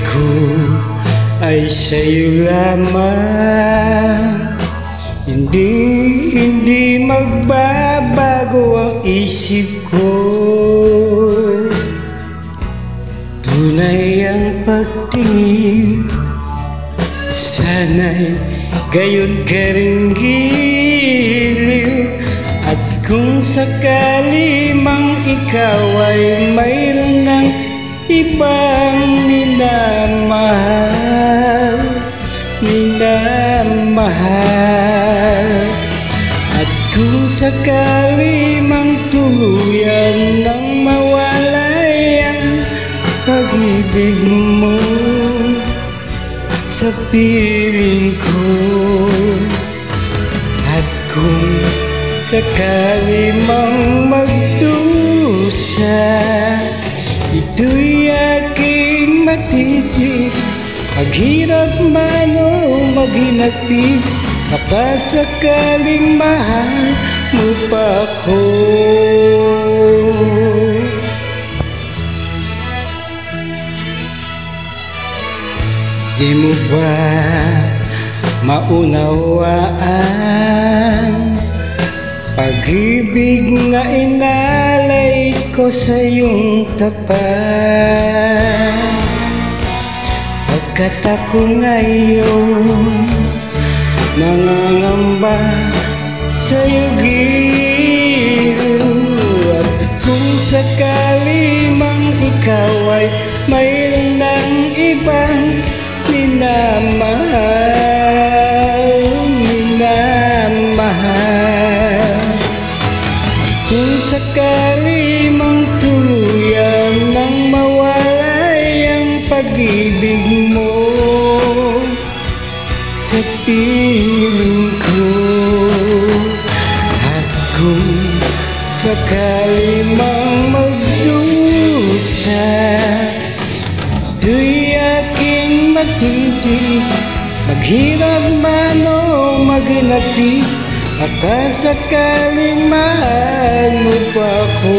ko ay sa'yo lamang. Hindi magbabago ang isip ko. Tunay ang pagtingin, sana'y gayon ka rin giliw. At kung sakali mang ikaw ay mayroon ng ibang minamahal, at kung sakali mang tuluyan nang mawalay ang pag-ibig mo sa piling ko, at kung sakali mang magdusa, ito'y aking matitiis. Paghirap man o maghinagpis, kapag sakaling mahal mo pa ako. Di mo ba maunawaan pag-ibig na inalay ko sa iyong tapat? Pagkat ako ngayon nangangamba sa'yo giliw, at kung sakali mang ikaw ay mayroon ng ibang minamahal, kung sakali mang tuluyan nang mawalay ang pag-ibig mo sa piling ko, at kung sakali mang magdusa, ito'y aking matitiis. Maghirap man o maghinagpis, kapag sakaling mahal mo pa ako.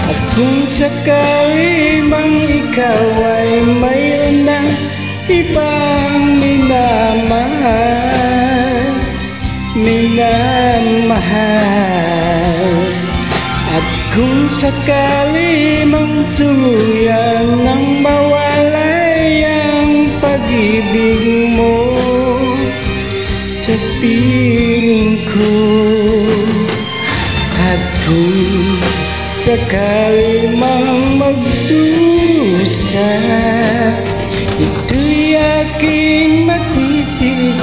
At kung sakali mang ikaw ay mayroon ng ibang minamahal, at kung sakali mang tuluyan nang mawalay ang pag-ibig mo sa piling ko, at kung sakali mang magdusa, ito'y aking matitiis.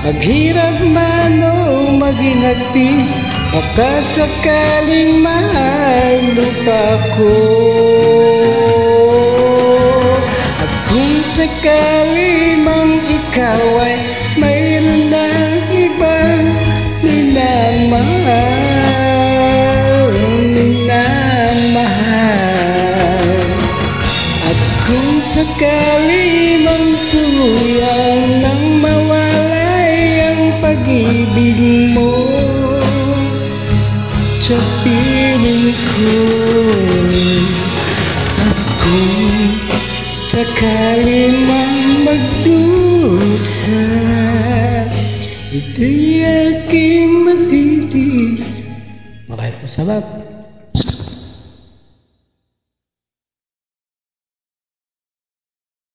Maghirap man o maghinagpis, kapag sakaling mahal mo pa ako. At kung sakali mang ikaw ay mayroon ng ibang minamahal, at kung sakali mang tuluyan nang mawalay ang pag-ibig mo sa piling ko, at kung sakali mang magdusa, ito'y aking matitiis. Maraming salamat.